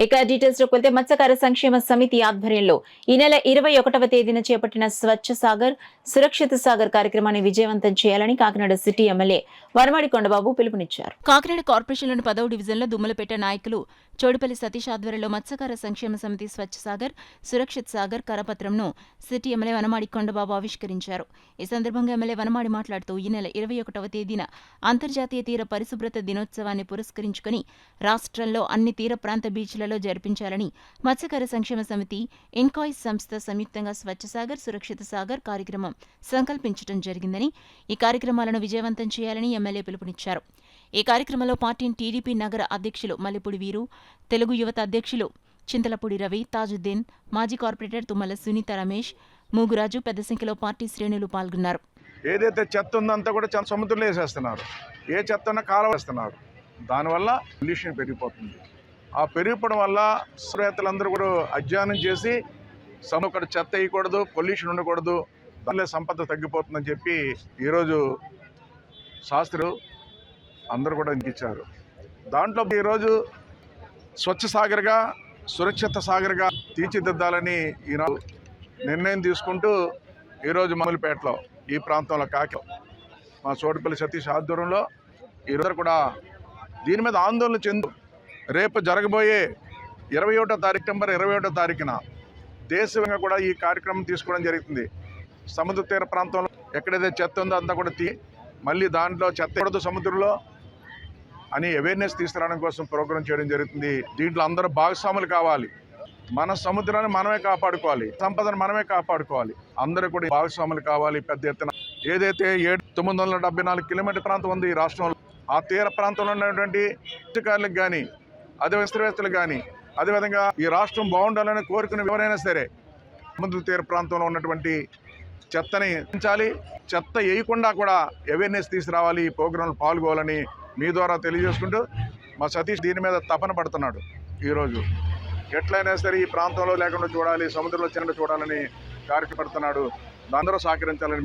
ఇక డీటెయిల్స్ లోకి వెళ్తే మత్స్యకార సంక్షేమ సమితి ఆధ్వర్యంలో ఈ నెల 21వ తేదీన చేపట్టిన స్వచ్ఛ సాగర్ సురక్షిత సాగర్ కార్యక్రమాన్ని విజయవంతం చేయాలని కాకినాడ సిటీ ఎమ్మెల్యే వనమాడి కొండబాబు పిలుపునిచ్చారు. కాకినాడ కార్పొరేషన్లోని 10వ డివిజన్లో దుమ్మలపేట నాయకులు చోడుపల్లి సతీష్ ఆధ్వర్యంలో మత్స్యకార సంక్షేమ సమితి స్వచ్ఛ సాగర్ సురక్షిత్ సాగర్ కరపత్రంను సిటీ ఎమ్మెల్యే వనమాడి కొండబాబు ఆవిష్కరించారు. ఈ సందర్భంగా ఎమ్మెల్యే వనమాడి మాట్లాడుతూ ఈ నెల 21వ తేదీన అంతర్జాతీయ తీర పరిశుభ్రత దినోత్సవాన్ని పురస్కరించుకుని రాష్ట్రంలో అన్ని తీర ప్రాంత బీచ్లలో జరిపించాలని మత్స్యకార సంక్షేమ సమితి ఇన్కాయిస్ సంస్థ సంయుక్తంగా స్వచ్ఛ సాగర్ సురక్షిత సాగర్ కార్యక్రమం సంకల్పించడం జరిగిందని, ఈ కార్యక్రమాలను విజయవంతం చేయాలని ఎమ్మెల్యే పిలుపునిచ్చారు. ఈ కార్యక్రమంలో పార్టీ టీడీపీ నగర అధ్యక్షులు మల్లిపూడి వీరు, తెలుగు యువత అధ్యక్షులు చింతలపూడి రవి, తాజుద్దీన్, మాజీ కార్పొరేటర్ తుమ్మల సునీత రమేష్, మూగురాజు పెద్ద సంఖ్యలో పార్టీ శ్రేణులు పాల్గొన్నారు. ఏదైతే చెత్త ఉందంతా కూడా సముద్రంలో వేసేస్తున్నారు. ఏ చెత్త ఉన్నా కాలువ వేస్తున్నారు. దానివల్ల పొల్యూషన్ పెరిగిపోతుంది. ఆ పెరిగిపోవడం వల్ల శాస్త్రవేత్తలందరూ కూడా అధ్యయనం చేసి సముద్రం చెత్త వేయకూడదు, పొల్యూషన్ ఉండకూడదు, దానిలో సంపద తగ్గిపోతుందని చెప్పి ఈరోజు శాస్త్రులు అందరూ కూడా ఇచ్చారు. దాంట్లో ఈరోజు స్వచ్ఛ సాగర్గా సురక్షిత సాగర్గా తీర్చిదిద్దాలని ఈరోజు నిర్ణయం తీసుకుంటూ ఈరోజు మమ్మల్పేటలో ఈ ప్రాంతంలో మా చోటుపల్లి సతీష్ ఆధ్వర్యంలో ఈరోజు కూడా దీని మీద ఆందోళన చెందు రేపు జరగబోయే 21వ తారీఖు సెప్టెంబర్ 21వ తారీఖున దేశవ్యాప్తంగా కూడా ఈ కార్యక్రమం తీసుకోవడం జరుగుతుంది. సముద్ర తీర ప్రాంతంలో ఎక్కడైతే చెత్త ఉందో అంతా కూడా మళ్ళీ దాంట్లో చెత్త కూడదు సముద్రంలో అని అవేర్నెస్ తీసుకురావడం కోసం ప్రోగ్రాం చేయడం జరుగుతుంది. దీంట్లో అందరూ భాగస్వాములు కావాలి. మన సముద్రాన్ని మనమే కాపాడుకోవాలి, సంపదను మనమే కాపాడుకోవాలి. అందరూ కూడా భాగస్వాములు కావాలి. పెద్ద ఎత్తున ఏదైతే 974 కిలోమీటర్ ప్రాంతం ఉంది ఈ రాష్ట్రంలో, ఆ తీర ప్రాంతంలో ఉన్నటువంటి మత్స్యకారులకు కానీ అదే శాస్త్రవేత్తలకు కానీ అదేవిధంగా ఈ రాష్ట్రం బాగుండాలని కోరుకునే ఎవరైనా సరే సముద్ర తీర ప్రాంతంలో ఉన్నటువంటి చెత్తని పెంచాలి. చెత్త వేయకుండా కూడా అవేర్నెస్ తీసుకురావాలి. ఈ ప్రోగ్రాంలో పాల్గొవాలని మీ ద్వారా తెలియజేసుకుంటూ మా సతీష్ దీని మీద తపన పడుతున్నాడు. ఈరోజు ఎట్లయినా సరే ఈ ప్రాంతంలో లేకుండా చూడాలి, సముద్రంలో చిన్న చూడాలని కార్యక్రమం పడుతున్నాడు. అందరూ సహకరించాలని